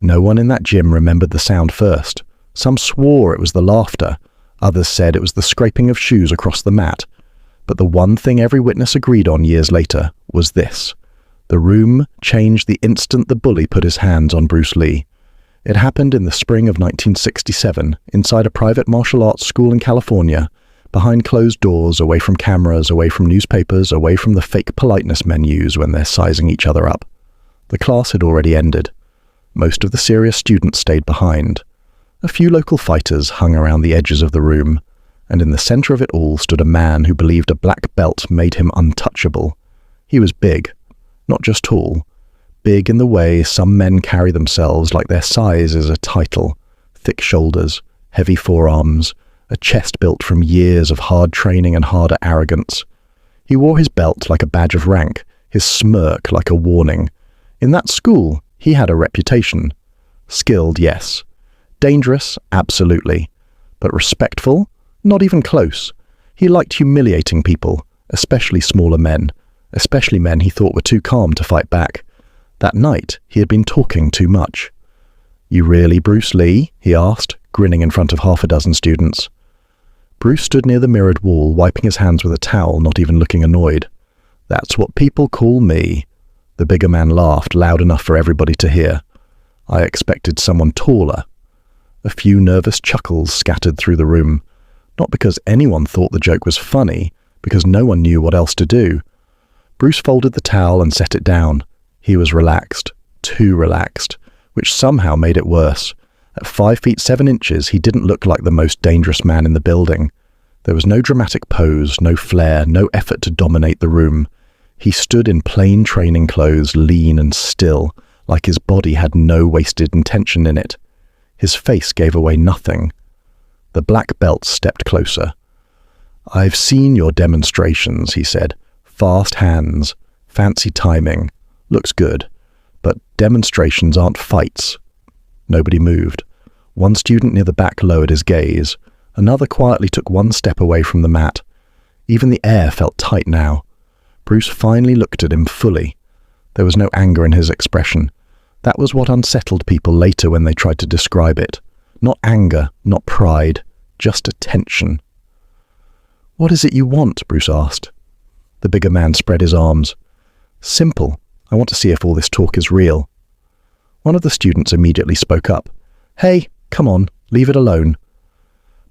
No one in that gym remembered the sound first. Some swore it was the laughter. Others said it was the scraping of shoes across the mat. But the one thing every witness agreed on years later was this. The room changed the instant the bully put his hands on Bruce Lee. It happened in the spring of 1967, inside a private martial arts school in California, behind closed doors, away from cameras, away from newspapers, away from the fake politeness menus when they're sizing each other up. The class had already ended. Most of the serious students stayed behind. A few local fighters hung around the edges of the room, and in the center of it all stood a man who believed a black belt made him untouchable. He was big, not just tall. Big in the way some men carry themselves, like their size is a title. Thick shoulders, heavy forearms, a chest built from years of hard training and harder arrogance. He wore his belt like a badge of rank, his smirk like a warning. In that school, he had a reputation. Skilled, yes. Dangerous, absolutely. But respectful? Not even close. He liked humiliating people, especially smaller men, especially men he thought were too calm to fight back. That night, he had been talking too much. "You really Bruce Lee?" he asked, grinning in front of half a dozen students. Bruce stood near the mirrored wall, wiping his hands with a towel, not even looking annoyed. "That's what people call me." The bigger man laughed, loud enough for everybody to hear. "I expected someone taller." A few nervous chuckles scattered through the room, not because anyone thought the joke was funny, because no one knew what else to do. Bruce folded the towel and set it down. He was relaxed, too relaxed, which somehow made it worse. At 5 feet 7 inches, he didn't look like the most dangerous man in the building. There was no dramatic pose, no flair, no effort to dominate the room. He stood in plain training clothes, lean and still, like his body had no wasted intention in it. His face gave away nothing. The black belt stepped closer. "I've seen your demonstrations," he said. "Fast hands, fancy timing. Looks good. But demonstrations aren't fights." Nobody moved. One student near the back lowered his gaze. Another quietly took one step away from the mat. Even the air felt tight now. Bruce finally looked at him fully. There was no anger in his expression. That was what unsettled people later when they tried to describe it. Not anger, not pride, just attention. "What is it you want?" Bruce asked. The bigger man spread his arms. "Simple. I want to see if all this talk is real." One of the students immediately spoke up. "Hey, come on, leave it alone."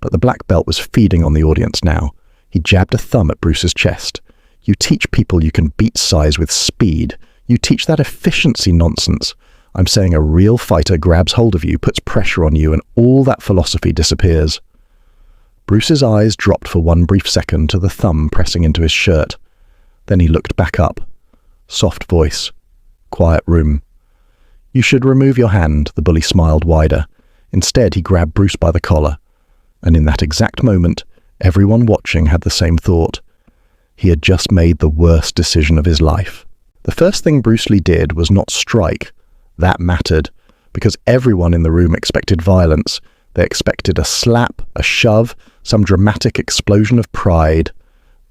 But the black belt was feeding on the audience now. He jabbed a thumb at Bruce's chest. "You teach people you can beat size with speed. You teach that efficiency nonsense. I'm saying a real fighter grabs hold of you, puts pressure on you, and all that philosophy disappears." Bruce's eyes dropped for one brief second to the thumb pressing into his shirt. Then he looked back up. Soft voice. Quiet room. "You should remove your hand," the bully smiled wider. Instead, he grabbed Bruce by the collar. And in that exact moment, everyone watching had the same thought. He had just made the worst decision of his life. The first thing Bruce Lee did was not strike. That mattered, because everyone in the room expected violence. They expected a slap, a shove, some dramatic explosion of pride.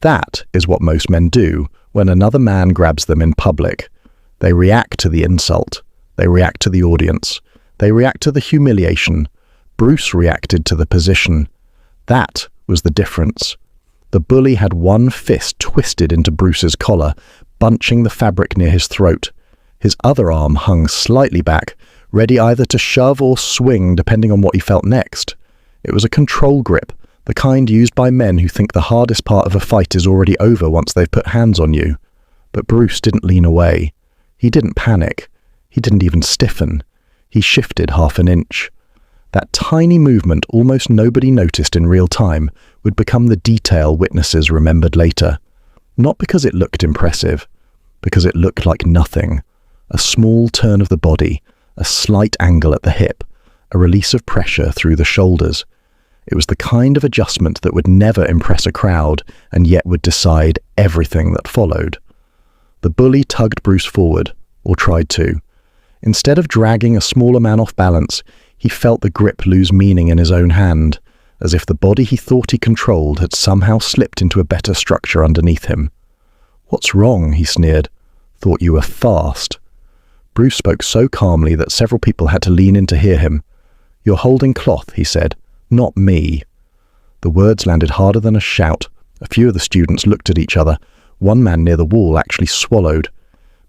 That is what most men do when another man grabs them in public. They react to the insult. They react to the audience. They react to the humiliation. Bruce reacted to the position. That was the difference. The bully had one fist twisted into Bruce's collar, bunching the fabric near his throat. His other arm hung slightly back, ready either to shove or swing depending on what he felt next. It was a control grip, the kind used by men who think the hardest part of a fight is already over once they've put hands on you. But Bruce didn't lean away. He didn't panic. He didn't even stiffen. He shifted half an inch. That tiny movement almost nobody noticed in real time would become the detail witnesses remembered later. Not because it looked impressive, because it looked like nothing. A small turn of the body, a slight angle at the hip, a release of pressure through the shoulders. It was the kind of adjustment that would never impress a crowd and yet would decide everything that followed. The bully tugged Bruce forward, or tried to. Instead of dragging a smaller man off balance, he felt the grip lose meaning in his own hand, as if the body he thought he controlled had somehow slipped into a better structure underneath him. "What's wrong?" he sneered. "Thought you were fast." Bruce spoke so calmly that several people had to lean in to hear him. "You're holding cloth," he said, "not me." The words landed harder than a shout. A few of the students looked at each other. One man near the wall actually swallowed.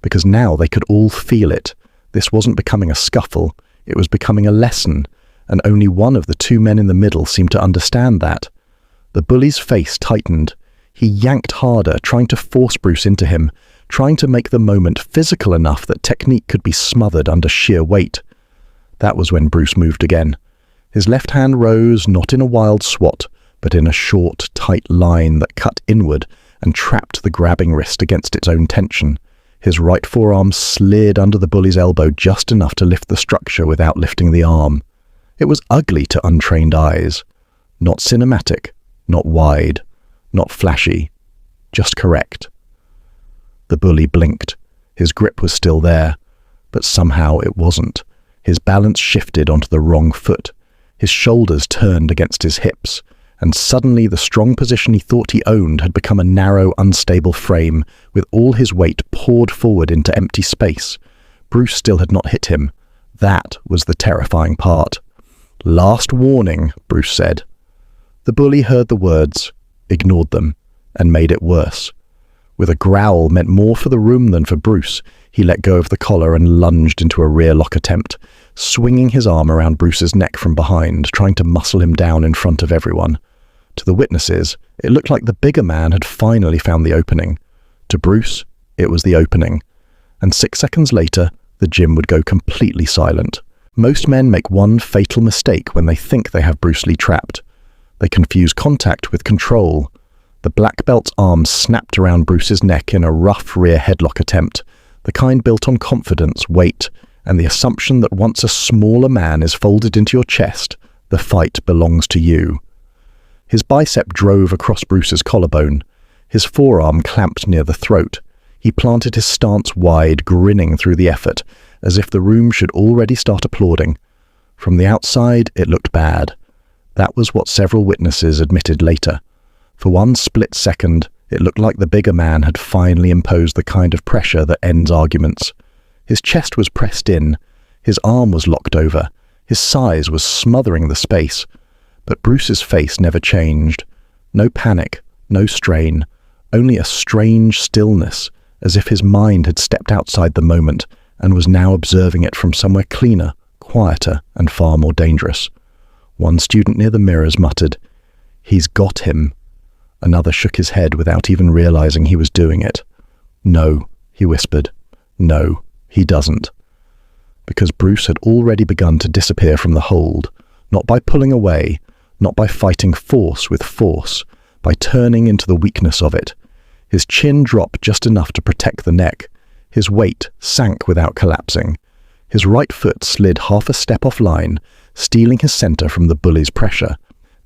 Because now they could all feel it. This wasn't becoming a scuffle, it was becoming a lesson, and only one of the two men in the middle seemed to understand that. The bully's face tightened. He yanked harder, trying to force Bruce into him, trying to make the moment physical enough that technique could be smothered under sheer weight. That was when Bruce moved again. His left hand rose, not in a wild swat, but in a short, tight line that cut inward and trapped the grabbing wrist against its own tension. His right forearm slid under the bully's elbow just enough to lift the structure without lifting the arm. It was ugly to untrained eyes. Not cinematic, not wide, not flashy, just correct. The bully blinked. His grip was still there, but somehow it wasn't. His balance shifted onto the wrong foot. His shoulders turned against his hips, and suddenly the strong position he thought he owned had become a narrow, unstable frame, with all his weight poured forward into empty space. Bruce still had not hit him. That was the terrifying part. "Last warning," Bruce said. The bully heard the words, ignored them, and made it worse. With a growl meant more for the room than for Bruce, he let go of the collar and lunged into a rear lock attempt, swinging his arm around Bruce's neck from behind, trying to muscle him down in front of everyone. To the witnesses, it looked like the bigger man had finally found the opening. To Bruce, it was the opening. And 6 seconds later, the gym would go completely silent. Most men make one fatal mistake when they think they have Bruce Lee trapped. They confuse contact with control. The black belt's arm snapped around Bruce's neck in a rough rear headlock attempt, the kind built on confidence, weight, and the assumption that once a smaller man is folded into your chest, the fight belongs to you. His bicep drove across Bruce's collarbone. His forearm clamped near the throat. He planted his stance wide, grinning through the effort, as if the room should already start applauding. From the outside, it looked bad. That was what several witnesses admitted later. For one split second, it looked like the bigger man had finally imposed the kind of pressure that ends arguments. His chest was pressed in. His arm was locked over. His size was smothering the space. But Bruce's face never changed. No panic, no strain, only a strange stillness, as if his mind had stepped outside the moment and was now observing it from somewhere cleaner, quieter, and far more dangerous. One student near the mirrors muttered, "He's got him." Another shook his head without even realizing he was doing it. "No," he whispered. "No, he doesn't." Because Bruce had already begun to disappear from the hold, not by pulling away, not by fighting force with force, by turning into the weakness of it. His chin dropped just enough to protect the neck. His weight sank without collapsing. His right foot slid half a step offline, stealing his center from the bully's pressure.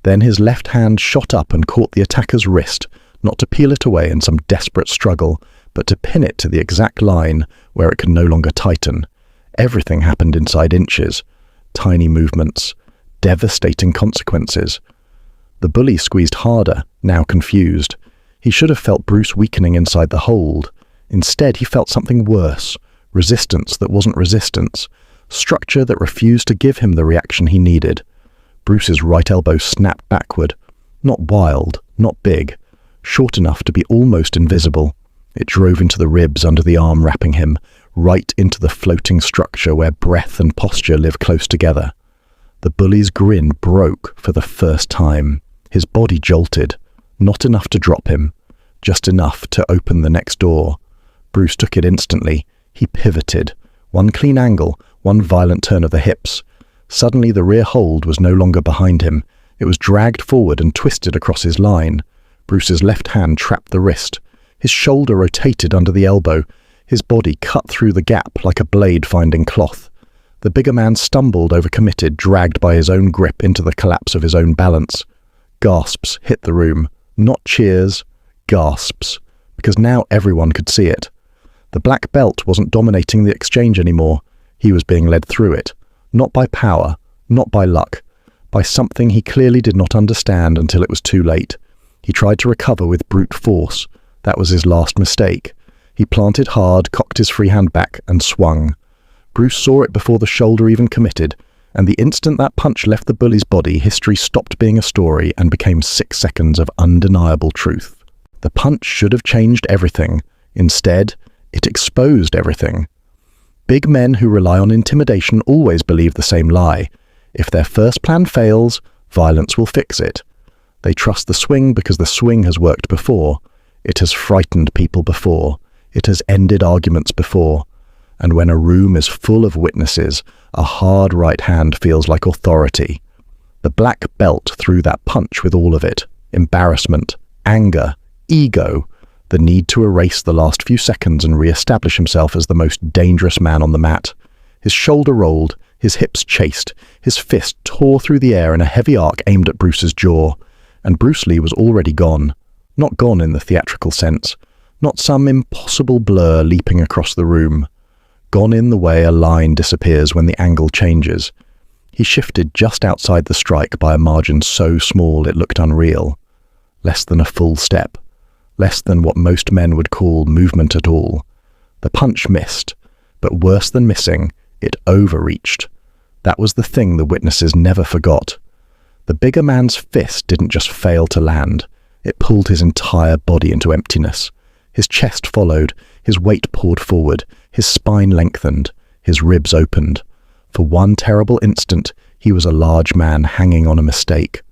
Then his left hand shot up and caught the attacker's wrist, not to peel it away in some desperate struggle, but to pin it to the exact line where it could no longer tighten. Everything happened inside inches. Tiny movements. Devastating consequences. The bully squeezed harder, now confused. He should have felt Bruce weakening inside the hold. Instead, he felt something worse. Resistance that wasn't resistance. Structure that refused to give him the reaction he needed. Bruce's right elbow snapped backward. Not wild, not big. Short enough to be almost invisible. It drove into the ribs under the arm wrapping him, right into the floating structure where breath and posture live close together. The bully's grin broke for the first time. His body jolted. Not enough to drop him. Just enough to open the next door. Bruce took it instantly. He pivoted. One clean angle, one violent turn of the hips. Suddenly the rear hold was no longer behind him. It was dragged forward and twisted across his line. Bruce's left hand trapped the wrist. His shoulder rotated under the elbow. His body cut through the gap like a blade finding cloth. The bigger man stumbled, overcommitted, dragged by his own grip into the collapse of his own balance. Gasps hit the room. Not cheers, gasps. Because now everyone could see it. The black belt wasn't dominating the exchange anymore. He was being led through it. Not by power, not by luck. By something he clearly did not understand until it was too late. He tried to recover with brute force. That was his last mistake. He planted hard, cocked his free hand back, and swung. Bruce saw it before the shoulder even committed, and the instant that punch left the bully's body, history stopped being a story and became 6 seconds of undeniable truth. The punch should have changed everything. Instead, it exposed everything. Big men who rely on intimidation always believe the same lie. If their first plan fails, violence will fix it. They trust the swing because the swing has worked before. It has frightened people before. It has ended arguments before. And when a room is full of witnesses, a hard right hand feels like authority. The black belt threw that punch with all of it. Embarrassment, anger, ego, the need to erase the last few seconds and re-establish himself as the most dangerous man on the mat. His shoulder rolled, his hips chased, his fist tore through the air in a heavy arc aimed at Bruce's jaw. And Bruce Lee was already gone. Not gone in the theatrical sense. Not some impossible blur leaping across the room. Gone in the way a line disappears when the angle changes. He shifted just outside the strike by a margin so small it looked unreal. Less than a full step. Less than what most men would call movement at all. The punch missed, but worse than missing, it overreached. That was the thing the witnesses never forgot. The bigger man's fist didn't just fail to land. It pulled his entire body into emptiness. His chest followed, his weight poured forward, his spine lengthened, his ribs opened. For one terrible instant, he was a large man hanging on a mistake.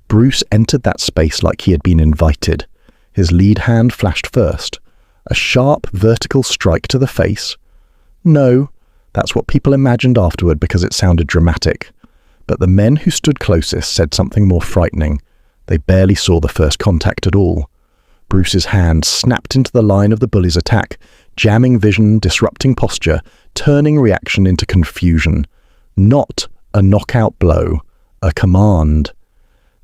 Bruce entered that space like he had been invited. His lead hand flashed first. A sharp, vertical strike to the face? No, that's what people imagined afterward because it sounded dramatic. But the men who stood closest said something more frightening. They barely saw the first contact at all. Bruce's hand snapped into the line of the bully's attack, jamming vision, disrupting posture, turning reaction into confusion. Not a knockout blow, a command.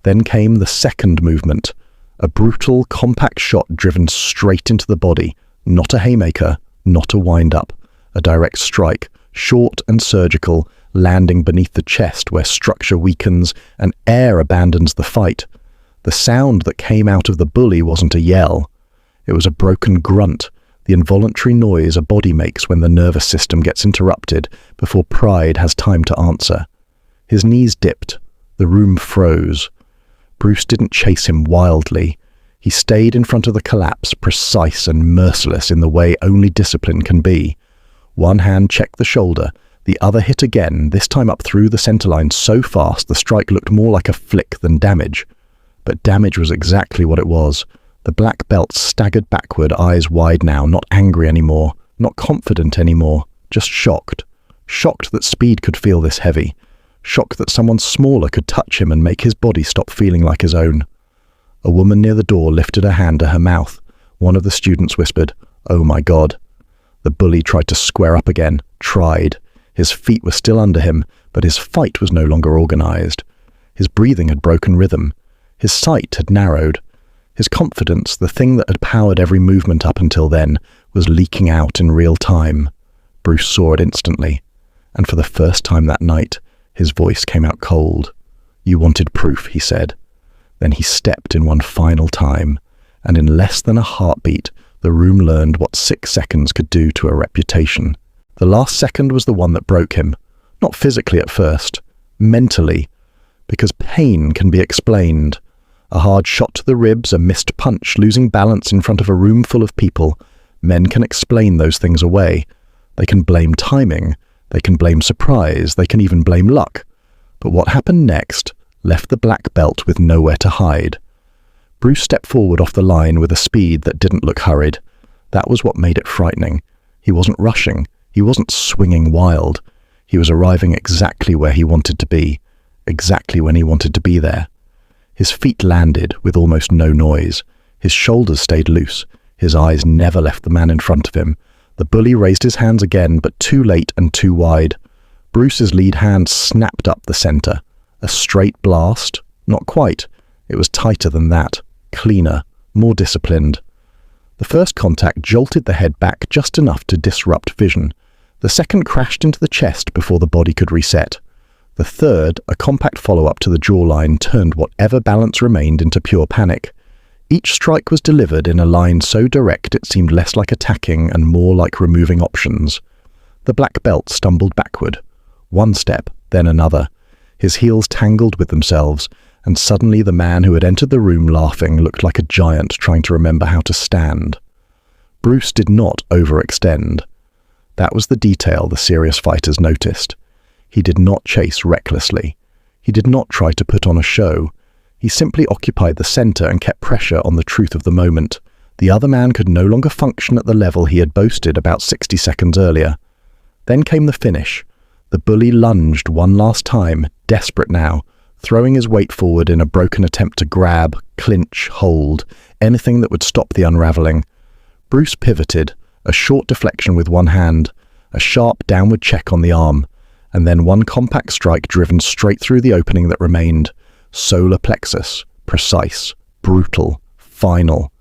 Then came the second movement, a brutal, compact shot driven straight into the body. Not a haymaker, not a wind-up, a direct strike, short and surgical, landing beneath the chest where structure weakens and air abandons the fight. The sound that came out of the bully wasn't a yell. It was a broken grunt, the involuntary noise a body makes when the nervous system gets interrupted before pride has time to answer. His knees dipped. The room froze. Bruce didn't chase him wildly. He stayed in front of the collapse, precise and merciless in the way only discipline can be. One hand checked the shoulder, the other hit again, this time up through the centerline so fast the strike looked more like a flick than damage. But damage was exactly what it was. The black belt staggered backward, eyes wide now, not angry anymore, not confident anymore, just shocked. Shocked that speed could feel this heavy. Shocked that someone smaller could touch him and make his body stop feeling like his own. A woman near the door lifted her hand to her mouth. One of the students whispered, "Oh my God." The bully tried to square up again, tried. His feet were still under him, but his fight was no longer organized. His breathing had broken rhythm. His sight had narrowed. His confidence, the thing that had powered every movement up until then, was leaking out in real time. Bruce saw it instantly. And for the first time that night, his voice came out cold. "You wanted proof," he said. Then he stepped in one final time, and in less than a heartbeat, the room learned what 6 seconds could do to a reputation. The last second was the one that broke him. Not physically at first, mentally. Because pain can be explained. A hard shot to the ribs, a missed punch, losing balance in front of a room full of people. Men can explain those things away. They can blame timing. They can blame surprise. They can even blame luck. But what happened next left the black belt with nowhere to hide. Bruce stepped forward off the line with a speed that didn't look hurried. That was what made it frightening. He wasn't rushing. He wasn't swinging wild. He was arriving exactly where he wanted to be, exactly when he wanted to be there. His feet landed with almost no noise. His shoulders stayed loose. His eyes never left the man in front of him. The bully raised his hands again, but too late and too wide. Bruce's lead hand snapped up the center. A straight blast? Not quite. It was tighter than that, cleaner, more disciplined. The first contact jolted the head back just enough to disrupt vision. The second crashed into the chest before the body could reset. The third, a compact follow-up to the jawline, turned whatever balance remained into pure panic. Each strike was delivered in a line so direct it seemed less like attacking and more like removing options. The black belt stumbled backward. One step, then another. His heels tangled with themselves, and suddenly the man who had entered the room laughing looked like a giant trying to remember how to stand. Bruce did not overextend. That was the detail the serious fighters noticed. He did not chase recklessly. He did not try to put on a show. He simply occupied the center and kept pressure on the truth of the moment. The other man could no longer function at the level he had boasted about 60 seconds earlier. Then came the finish. The bully lunged one last time, desperate now, throwing his weight forward in a broken attempt to grab, clinch, hold, anything that would stop the unraveling. Bruce pivoted, a short deflection with one hand, a sharp downward check on the arm, and then one compact strike driven straight through the opening that remained. Solar plexus, precise, brutal, final.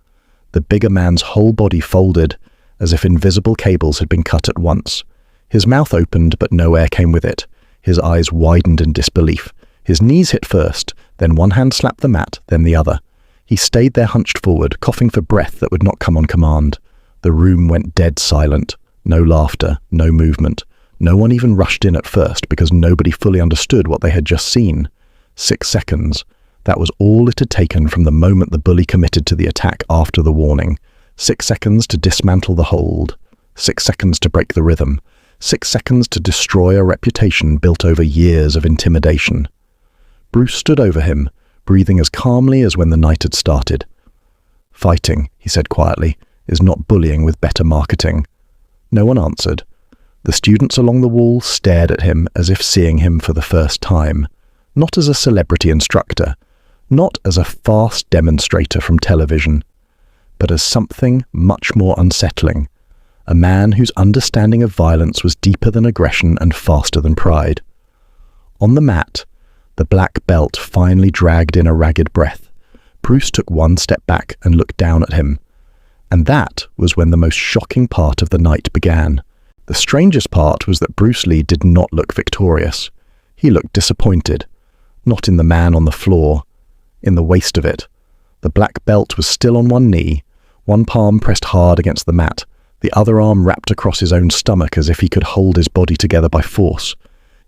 The bigger man's whole body folded, as if invisible cables had been cut at once. His mouth opened, but no air came with it. His eyes widened in disbelief. His knees hit first, then one hand slapped the mat, then the other. He stayed there hunched forward, coughing for breath that would not come on command. The room went dead silent. No laughter, no movement. No one even rushed in at first because nobody fully understood what they had just seen. 6 seconds. That was all it had taken from the moment the bully committed to the attack after the warning. 6 seconds to dismantle the hold. 6 seconds to break the rhythm. 6 seconds to destroy a reputation built over years of intimidation. Bruce stood over him, breathing as calmly as when the night had started. "Fighting," he said quietly, "is not bullying with better marketing." No one answered. The students along the wall stared at him as if seeing him for the first time, not as a celebrity instructor, not as a fast demonstrator from television, but as something much more unsettling. A man whose understanding of violence was deeper than aggression and faster than pride. On the mat, the black belt finally dragged in a ragged breath. Bruce took one step back and looked down at him. And that was when the most shocking part of the night began. The strangest part was that Bruce Lee did not look victorious. He looked disappointed. Not in the man on the floor, in the waist of it. The black belt was still on one knee, one palm pressed hard against the mat, the other arm wrapped across his own stomach as if he could hold his body together by force.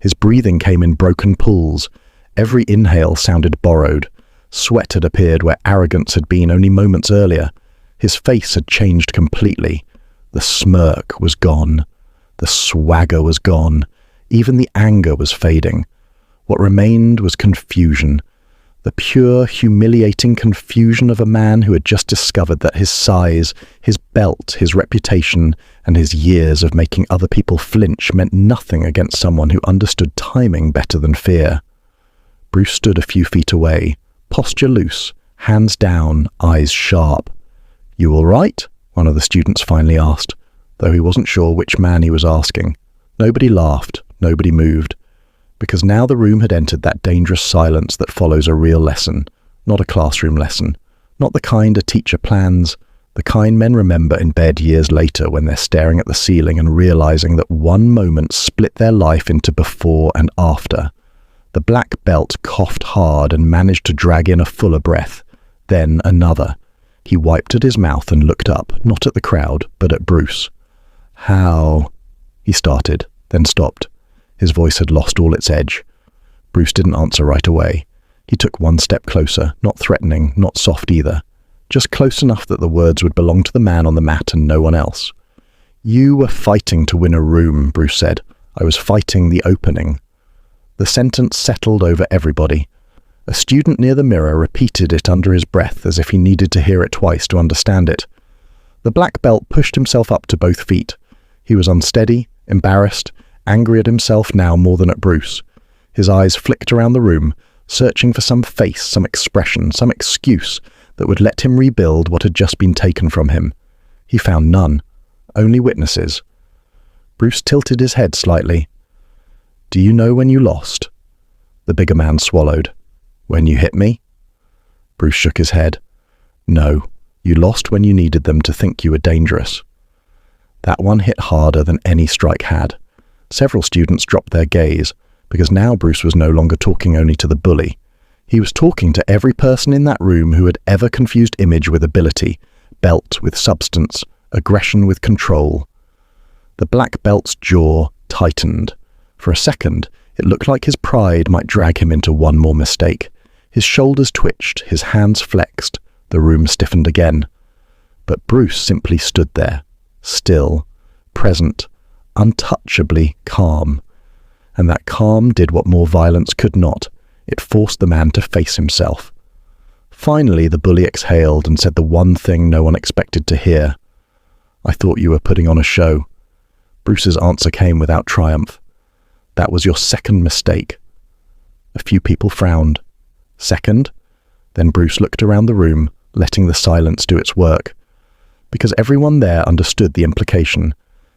His breathing came in broken pulls. Every inhale sounded borrowed. Sweat had appeared where arrogance had been only moments earlier. His face had changed completely. The smirk was gone. The swagger was gone. Even the anger was fading. What remained was confusion. The pure, humiliating confusion of a man who had just discovered that his size, his belt, his reputation, and his years of making other people flinch meant nothing against someone who understood timing better than fear. Bruce stood a few feet away, posture loose, hands down, eyes sharp. "You all right?" one of the students finally asked, though he wasn't sure which man he was asking. Nobody laughed, nobody moved, because now the room had entered that dangerous silence that follows a real lesson, not a classroom lesson, not the kind a teacher plans, the kind men remember in bed years later when they're staring at the ceiling and realizing that one moment split their life into before and after. The black belt coughed hard and managed to drag in a fuller breath, then another. He wiped at his mouth and looked up, not at the crowd, but at Bruce. "How?" he started, then stopped. His voice had lost all its edge. Bruce didn't answer right away. He took one step closer, not threatening, not soft either. Just close enough that the words would belong to the man on the mat and no one else. "You were fighting to win a room," Bruce said. "I was fighting the opening." The sentence settled over everybody. A student near the mirror repeated it under his breath as if he needed to hear it twice to understand it. The black belt pushed himself up to both feet. He was unsteady, embarrassed, angry at himself now more than at Bruce. His eyes flicked around the room, searching for some face, some expression, some excuse that would let him rebuild what had just been taken from him. He found none, only witnesses. Bruce tilted his head slightly. "Do you know when you lost?" The bigger man swallowed. "When you hit me?" Bruce shook his head. "No, you lost when you needed them to think you were dangerous." That one hit harder than any strike had. Several students dropped their gaze, because now Bruce was no longer talking only to the bully. He was talking to every person in that room who had ever confused image with ability, belt with substance, aggression with control. The black belt's jaw tightened. For a second, it looked like his pride might drag him into one more mistake. His shoulders twitched, his hands flexed, the room stiffened again. But Bruce simply stood there, still, present, untouchably calm. And that calm did what more violence could not. It forced the man to face himself. Finally, the bully exhaled and said the one thing no one expected to hear. "I thought you were putting on a show." Bruce's answer came without triumph. "That was your second mistake." A few people frowned. Second? Then Bruce looked around the room, letting the silence do its work. Because everyone there understood the implication.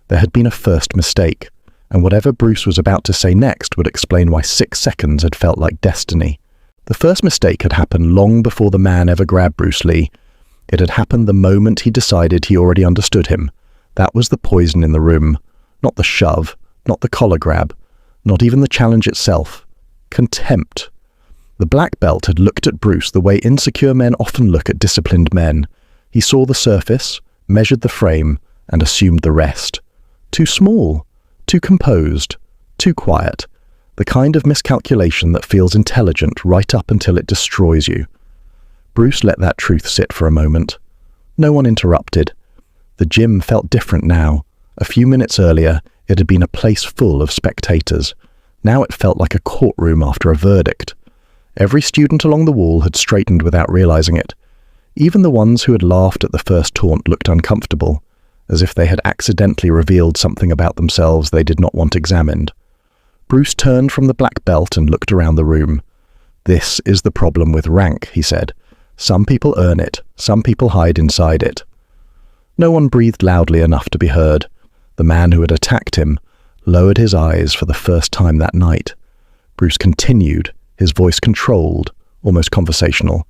There had been a first mistake, and whatever Bruce was about to say next would explain why 6 seconds had felt like destiny. The first mistake had happened long before the man ever grabbed Bruce Lee. It had happened the moment he decided he already understood him. That was the poison in the room. Not the shove, not the collar grab, not even the challenge itself. Contempt. The black belt had looked at Bruce the way insecure men often look at disciplined men. He saw the surface, measured the frame, and assumed the rest. Too small, too composed, too quiet. The kind of miscalculation that feels intelligent right up until it destroys you. Bruce let that truth sit for a moment. No one interrupted. The gym felt different now. A few minutes earlier, it had been a place full of spectators. Now it felt like a courtroom after a verdict. Every student along the wall had straightened without realizing it. Even the ones who had laughed at the first taunt looked uncomfortable, as if they had accidentally revealed something about themselves they did not want examined. Bruce turned from the black belt and looked around the room. "This is the problem with rank," he said. "Some people earn it, some people hide inside it." No one breathed loudly enough to be heard. The man who had attacked him lowered his eyes for the first time that night. Bruce continued, his voice controlled, almost conversational.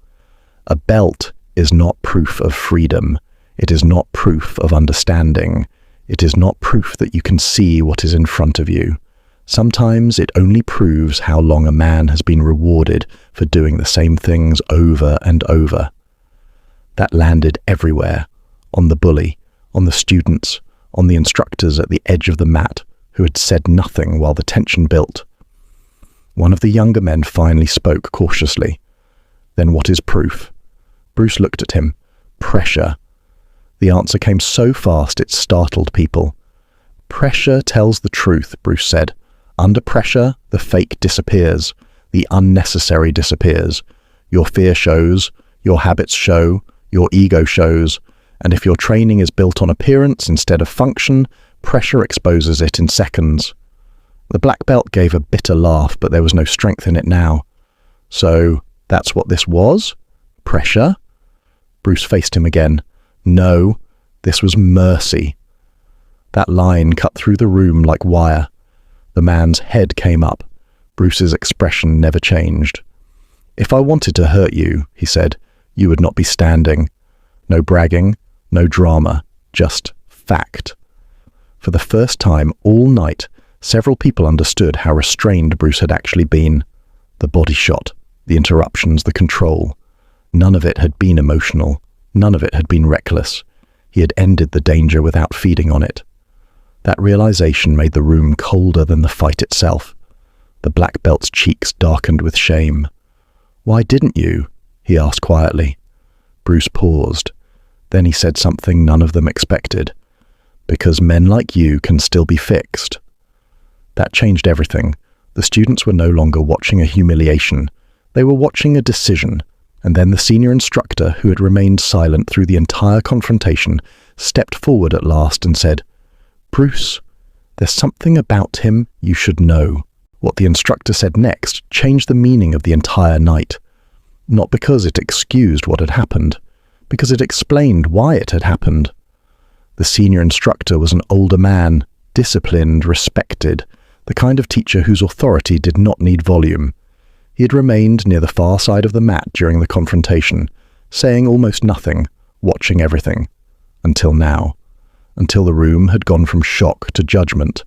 "A belt is not proof of freedom. It is not proof of understanding. It is not proof that you can see what is in front of you. Sometimes it only proves how long a man has been rewarded for doing the same things over and over." That landed everywhere. On the bully, on the students, on the instructors at the edge of the mat, who had said nothing while the tension built. One of the younger men finally spoke cautiously. "Then what is proof?" Bruce looked at him. "Pressure." The answer came so fast it startled people. "Pressure tells the truth," Bruce said. "Under pressure, the fake disappears. The unnecessary disappears. Your fear shows, your habits show, your ego shows, and if your training is built on appearance instead of function, pressure exposes it in seconds." The black belt gave a bitter laugh, but there was no strength in it now. "So, that's what this was? Pressure?" Bruce faced him again. "No, this was mercy." That line cut through the room like wire. The man's head came up. Bruce's expression never changed. "If I wanted to hurt you," he said, "you would not be standing. No bragging, no drama, just fact." For the first time all night, several people understood how restrained Bruce had actually been. The body shot, the interruptions, the control. None of it had been emotional. None of it had been reckless. He had ended the danger without feeding on it. That realization made the room colder than the fight itself. The black belt's cheeks darkened with shame. "Why didn't you?" he asked quietly. Bruce paused. Then he said something none of them expected. "Because men like you can still be fixed." That changed everything. The students were no longer watching a humiliation. They were watching a decision. And then the senior instructor, who had remained silent through the entire confrontation, stepped forward at last and said, "Bruce, there's something about him you should know." What the instructor said next changed the meaning of the entire night. Not because it excused what had happened, because it explained why it had happened. The senior instructor was an older man, disciplined, respected, the kind of teacher whose authority did not need volume. He had remained near the far side of the mat during the confrontation, saying almost nothing, watching everything. Until now. Until the room had gone from shock to judgment.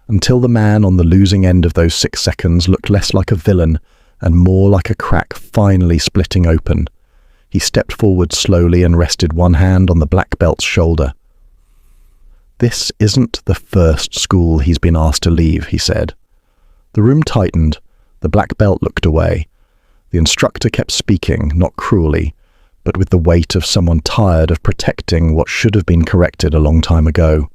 Until the man on the losing end of those 6 seconds looked less like a villain and more like a crack finally splitting open. He stepped forward slowly and rested one hand on the black belt's shoulder. "This isn't the first school he's been asked to leave," he said. The room tightened. The black belt looked away. The instructor kept speaking, not cruelly, but with the weight of someone tired of protecting what should have been corrected a long time ago.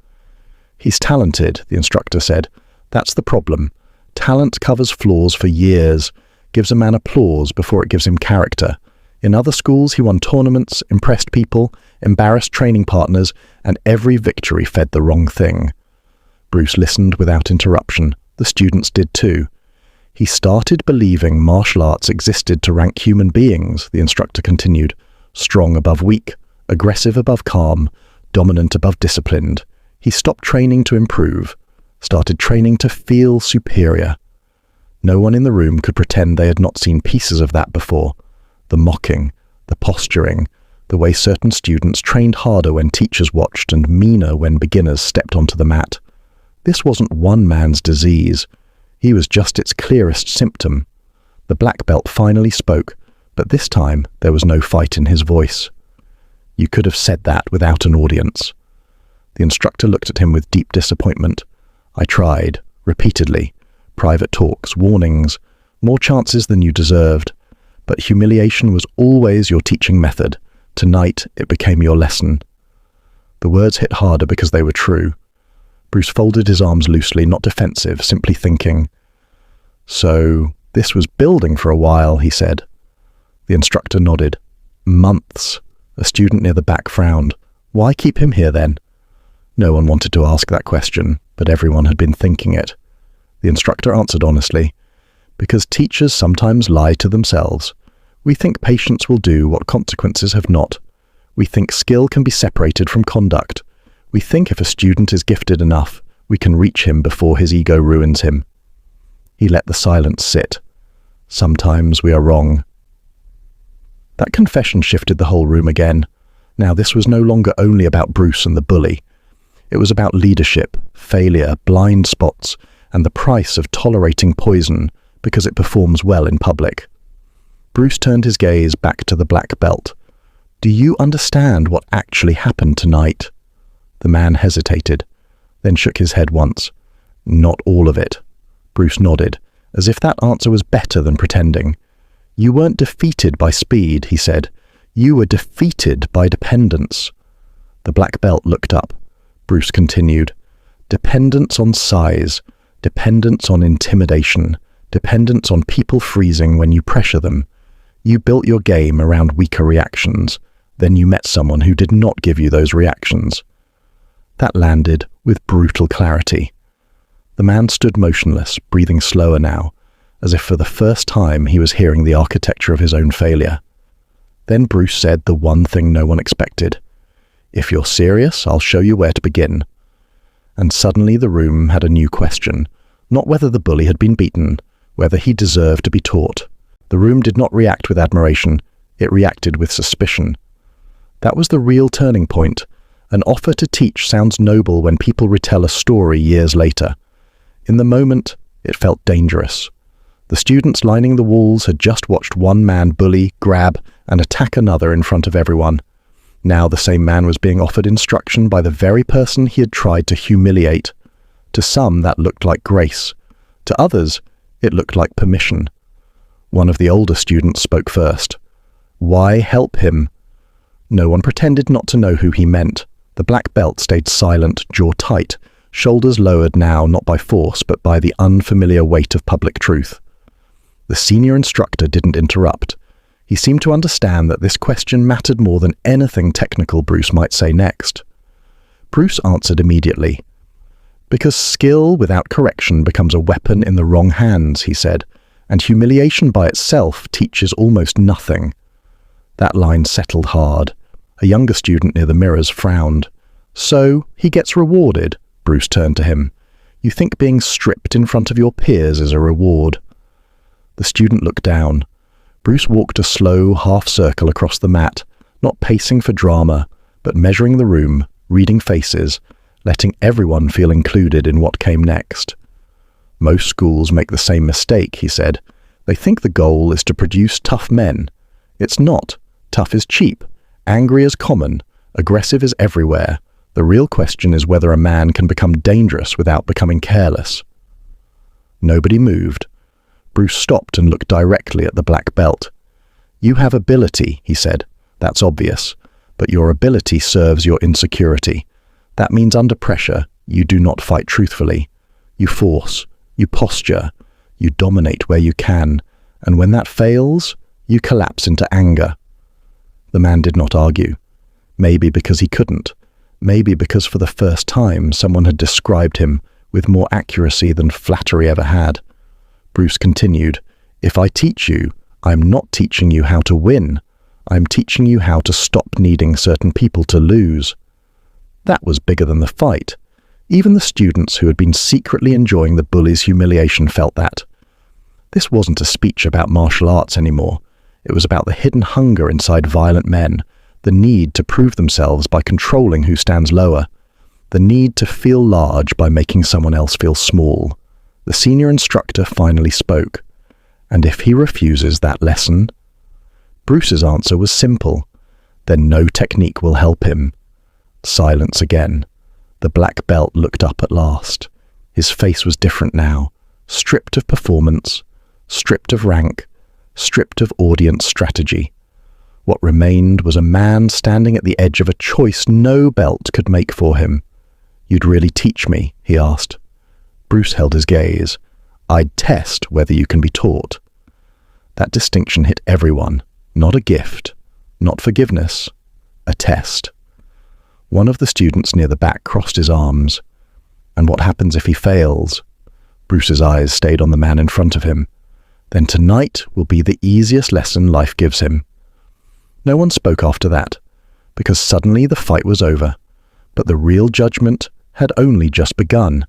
"He's talented," the instructor said. "That's the problem. Talent covers flaws for years, gives a man applause before it gives him character. In other schools, he won tournaments, impressed people, embarrassed training partners, and every victory fed the wrong thing." Bruce listened without interruption. The students did too. "He started believing martial arts existed to rank human beings," the instructor continued. "Strong above weak, aggressive above calm, dominant above disciplined. He stopped training to improve, started training to feel superior." No one in the room could pretend they had not seen pieces of that before. The mocking, the posturing, the way certain students trained harder when teachers watched and meaner when beginners stepped onto the mat. This wasn't one man's disease. He was just its clearest symptom. The black belt finally spoke, but this time there was no fight in his voice. "You could have said that without an audience." The instructor looked at him with deep disappointment. "I tried, repeatedly. Private talks, warnings, more chances than you deserved. But humiliation was always your teaching method. Tonight it became your lesson." The words hit harder because they were true. Bruce folded his arms loosely, not defensive, simply thinking. "So, this was building for a while," he said. The instructor nodded. "Months." A student near the back frowned. "Why keep him here then?" No one wanted to ask that question, but everyone had been thinking it. The instructor answered honestly. "Because teachers sometimes lie to themselves. We think patience will do what consequences have not. We think skill can be separated from conduct. We think if a student is gifted enough, we can reach him before his ego ruins him." He let the silence sit. "Sometimes we are wrong." That confession shifted the whole room again. Now this was no longer only about Bruce and the bully. It was about leadership, failure, blind spots, and the price of tolerating poison because it performs well in public. Bruce turned his gaze back to the black belt. "Do you understand what actually happened tonight?" The man hesitated, then shook his head once. "Not all of it." Bruce nodded, as if that answer was better than pretending. "You weren't defeated by speed," he said. "You were defeated by dependence." The black belt looked up. Bruce continued. "Dependence on size, dependence on intimidation, dependence on people freezing when you pressure them. You built your game around weaker reactions. Then you met someone who did not give you those reactions." That landed with brutal clarity. The man stood motionless, breathing slower now, as if for the first time he was hearing the architecture of his own failure. Then Bruce said the one thing no one expected. "If you're serious, I'll show you where to begin." And suddenly the room had a new question, not whether the bully had been beaten, whether he deserved to be taught. The room did not react with admiration, it reacted with suspicion. That was the real turning point. An offer to teach sounds noble when people retell a story years later. In the moment, it felt dangerous. The students lining the walls had just watched one man bully, grab, and attack another in front of everyone. Now the same man was being offered instruction by the very person he had tried to humiliate. To some, that looked like grace. To others, it looked like permission. One of the older students spoke first. "Why help him?" No one pretended not to know who he meant. The black belt stayed silent, jaw tight, shoulders lowered now not by force but by the unfamiliar weight of public truth. The senior instructor didn't interrupt. He seemed to understand that this question mattered more than anything technical Bruce might say next. Bruce answered immediately. "Because skill without correction becomes a weapon in the wrong hands," he said, "and humiliation by itself teaches almost nothing." That line settled hard. A younger student near the mirrors frowned. "So, he gets rewarded?" Bruce turned to him. "You think being stripped in front of your peers is a reward?" The student looked down. Bruce walked a slow half-circle across the mat, not pacing for drama, but measuring the room, reading faces, letting everyone feel included in what came next. "Most schools make the same mistake," he said. "They think the goal is to produce tough men. It's not. Tough is cheap. Angry is common. Aggressive is everywhere. The real question is whether a man can become dangerous without becoming careless. Nobody moved. Bruce stopped and looked directly at the black belt. "You have ability," he said. "That's obvious. But your ability serves your insecurity. That means under pressure, you do not fight truthfully. You force, you posture, you dominate where you can, and when that fails, you collapse into anger." The man did not argue. Maybe because he couldn't. Maybe because for the first time someone had described him with more accuracy than flattery ever had. Bruce continued, "If I teach you, I'm not teaching you how to win. I'm teaching you how to stop needing certain people to lose." That was bigger than the fight. Even the students who had been secretly enjoying the bully's humiliation felt that. This wasn't a speech about martial arts anymore. It was about the hidden hunger inside violent men, the need to prove themselves by controlling who stands lower, the need to feel large by making someone else feel small. The senior instructor finally spoke. And if he refuses that lesson? Bruce's answer was simple. Then no technique will help him. Silence again. The black belt looked up at last. His face was different now, stripped of performance, stripped of rank, stripped of audience strategy. What remained was a man standing at the edge of a choice no belt could make for him. "You'd really teach me?" he asked. Bruce held his gaze. "I'd test whether you can be taught." That distinction hit everyone. Not a gift, not forgiveness, a test. One of the students near the back crossed his arms. "And what happens if he fails?" Bruce's eyes stayed on the man in front of him. "Then tonight will be the easiest lesson life gives him." No one spoke after that, because suddenly the fight was over. But the real judgment had only just begun.